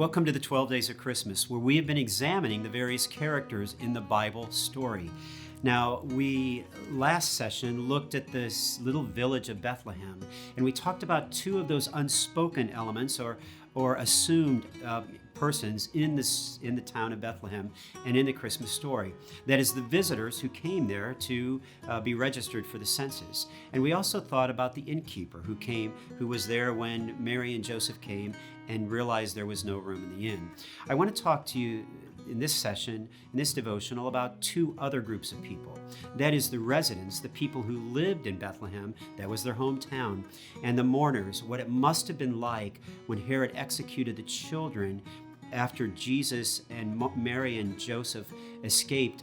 Welcome to the 12 Days of Christmas, where we have been examining the various characters in the Bible story. Now, we last session looked at this little village of Bethlehem, and we talked about two of those unspoken elements or assumed persons in the town of Bethlehem and in the Christmas story. That is, the visitors who came there to be registered for the census. And we also thought about the innkeeper who was there when Mary and Joseph came and realized there was no room in the inn. I want to talk to you in this session, in this devotional, about two other groups of people. That is the residents, the people who lived in Bethlehem, that was their hometown, and the mourners, what it must have been like when Herod executed the children after Jesus and Mary and Joseph escaped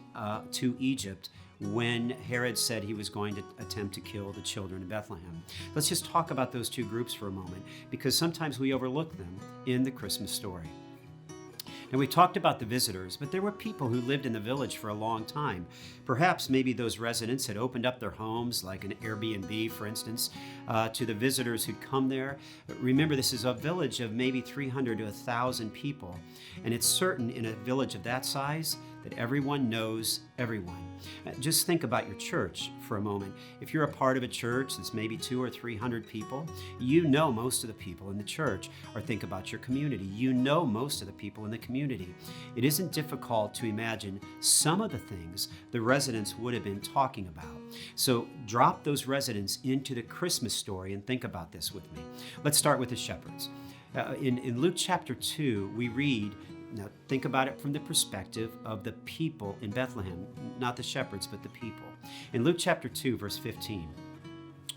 to Egypt when Herod said he was going to attempt to kill the children of Bethlehem. Let's just talk about those two groups for a moment, because sometimes we overlook them in the Christmas story. And we talked about the visitors, but there were people who lived in the village for a long time. Perhaps maybe those residents had opened up their homes, like an Airbnb, for instance, to the visitors who'd come there. But remember, this is a village of maybe 300 to 1,000 people. And it's certain in a village of that size that everyone knows everyone. Just think about your church for a moment. If you're a part of a church that's maybe 200 or 300 people, you know most of the people in the church. Or think about your community. You know most of the people in the community. It isn't difficult to imagine some of the things the residents would have been talking about. So drop those residents into the Christmas story and think about this with me. Let's start with the shepherds. In Luke chapter 2, we read, now think about it from the perspective of the people in Bethlehem, not the shepherds, but the people. In Luke chapter 2, verse 15,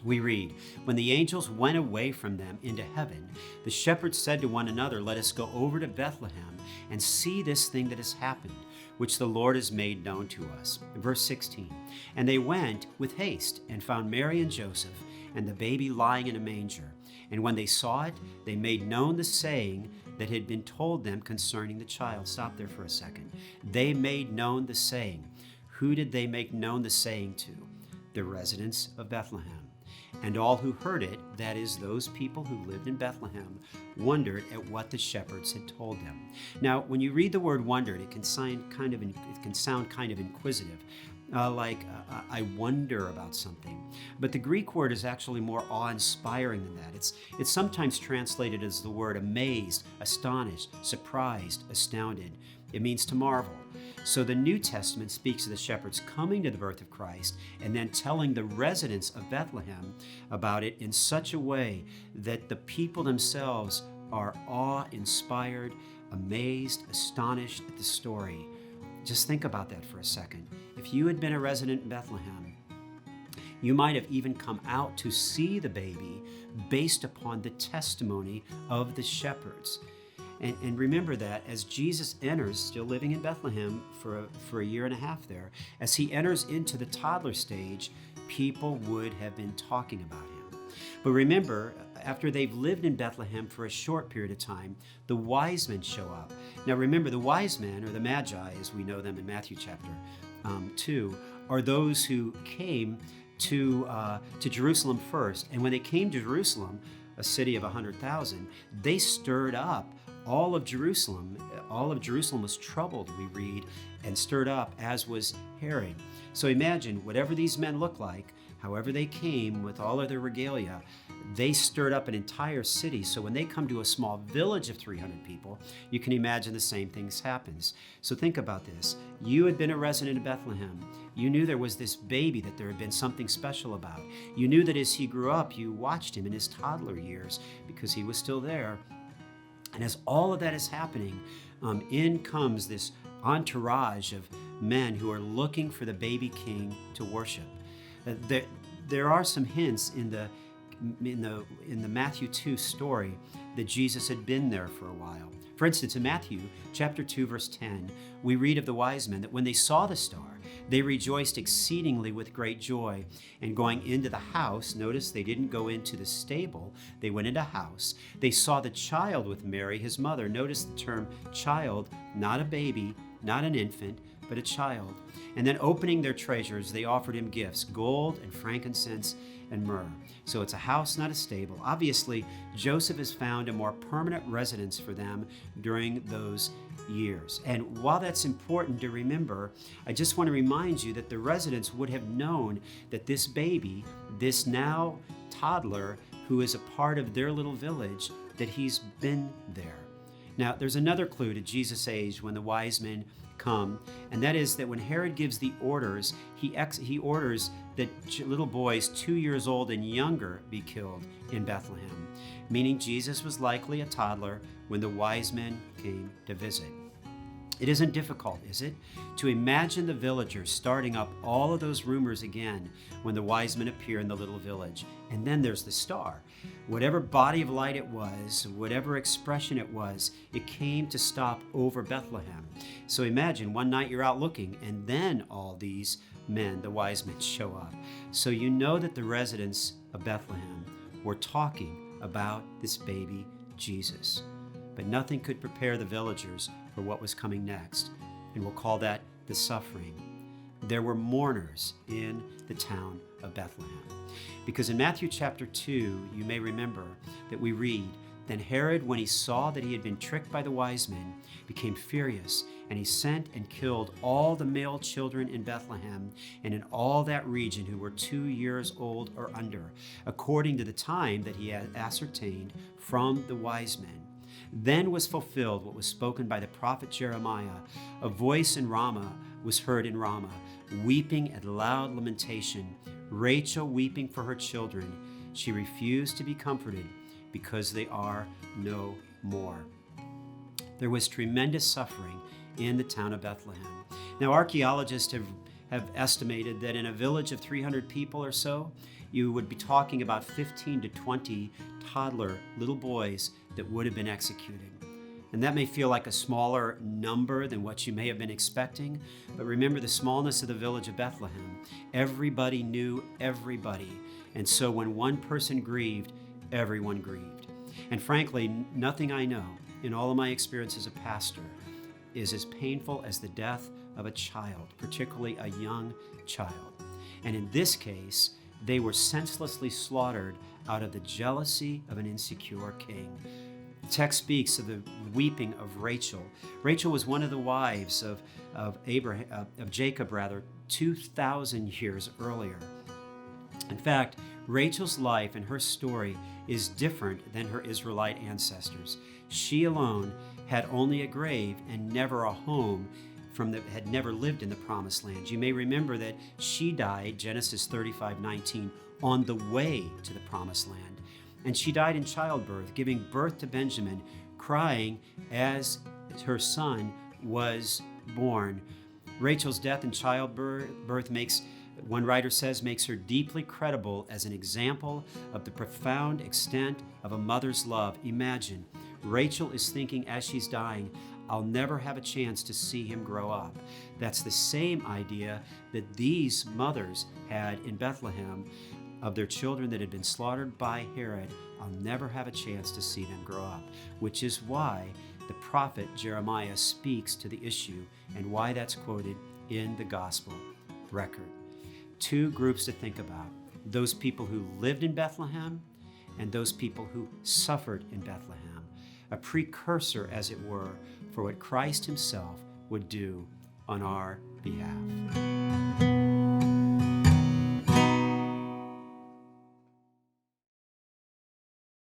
we read, "When the angels went away from them into heaven, the shepherds said to one another, 'Let us go over to Bethlehem and see this thing that has happened, which the Lord has made known to us.'" Verse 16, "And they went with haste and found Mary and Joseph and the baby lying in a manger. And when they saw it, they made known the saying that had been told them concerning the child." Stop there for a second. They made known the saying. Who did they make known the saying to? The residents of Bethlehem. And all who heard it, that is, those people who lived in Bethlehem, wondered at what the shepherds had told them. Now, when you read the word wondered, it can sound kind of inquisitive. I wonder about something. But the Greek word is actually more awe-inspiring than that. It's sometimes translated as the word amazed, astonished, surprised, astounded. It means to marvel. So the New Testament speaks of the shepherds coming to the birth of Christ and then telling the residents of Bethlehem about it in such a way that the people themselves are awe-inspired, amazed, astonished at the story. Just think about that for a second. If you had been a resident in Bethlehem, you might have even come out to see the baby based upon the testimony of the shepherds. And remember that as Jesus enters, still living in Bethlehem for a year and a half there, as he enters into the toddler stage, people would have been talking about him. But remember, after they've lived in Bethlehem for a short period of time, the wise men show up. Now remember, the wise men, or the magi as we know them in Matthew chapter 2, are those who came to Jerusalem first. And when they came to Jerusalem, a city of 100,000, they stirred up all of Jerusalem. All of Jerusalem was troubled, we read, and stirred up, as was Herod. So imagine, whatever these men look like, however they came with all of their regalia, they stirred up an entire city. So when they come to a small village of 300 people, you can imagine the same things happens. So think about this. You had been a resident of Bethlehem. You knew there was this baby that there had been something special about. You knew that as he grew up, you watched him in his toddler years because he was still there. And as all of that is happening, in comes this entourage of men who are looking for the baby king to worship. There are some hints in the Matthew 2 story that Jesus had been there for a while. For instance, in Matthew chapter 2, verse 10, we read of the wise men that when they saw the star, they rejoiced exceedingly with great joy. And going into the house, notice they didn't go into the stable, they went into a house. They saw the child with Mary, his mother. Notice the term child, not a baby, not an infant, but a child. And then opening their treasures, they offered him gifts, gold and frankincense and myrrh. So it's a house, not a stable. Obviously, Joseph has found a more permanent residence for them during those years. And while that's important to remember, I just want to remind you that the residents would have known that this baby, this now toddler, who is a part of their little village, that he's been there. Now, there's another clue to Jesus' age when the wise men come, and that is that when Herod gives the orders, he orders that little boys 2 years old and younger be killed in Bethlehem, meaning Jesus was likely a toddler when the wise men came to visit. It isn't difficult, is it, to imagine the villagers starting up all of those rumors again when the wise men appear in the little village. And then there's the star. Whatever body of light it was, whatever expression it was, it came to stop over Bethlehem. So imagine one night you're out looking, and then all these men, the wise men, show up. So you know that the residents of Bethlehem were talking about this baby Jesus. But nothing could prepare the villagers for what was coming next, and we'll call that the suffering. There were mourners in the town of Bethlehem. Because in Matthew chapter 2, you may remember that we read, "Then Herod, when he saw that he had been tricked by the wise men, became furious, and he sent and killed all the male children in Bethlehem and in all that region who were 2 years old or under, according to the time that he had ascertained from the wise men. Then was fulfilled what was spoken by the prophet Jeremiah. A voice in Ramah was heard in Ramah, weeping and loud lamentation, Rachel weeping for her children. She refused to be comforted because they are no more." There was tremendous suffering in the town of Bethlehem. Now, archaeologists have estimated that in a village of 300 people or so, you would be talking about 15 to 20 toddler little boys that would have been executed. And that may feel like a smaller number than what you may have been expecting, but remember the smallness of the village of Bethlehem. Everybody knew everybody. And so when one person grieved, everyone grieved. And frankly, nothing I know in all of my experience as a pastor is as painful as the death of a child, particularly a young child. And in this case, they were senselessly slaughtered out of the jealousy of an insecure king. The text speaks of the weeping of Rachel. Rachel was one of the wives of Jacob, 2,000 years earlier. In fact, Rachel's life and her story is different than her Israelite ancestors. She alone had only a grave and never a home, had never lived in the promised land. You may remember that she died, Genesis 35:19, on the way to the promised land. And she died in childbirth, giving birth to Benjamin, crying as her son was born. Rachel's death in childbirth makes her deeply credible as an example of the profound extent of a mother's love. Imagine, Rachel is thinking as she's dying, I'll never have a chance to see him grow up. That's the same idea that these mothers had in Bethlehem of their children that had been slaughtered by Herod. I'll never have a chance to see them grow up, which is why the prophet Jeremiah speaks to the issue and why that's quoted in the gospel record. Two groups to think about: those people who lived in Bethlehem and those people who suffered in Bethlehem, a precursor, as it were, for what Christ himself would do on our behalf.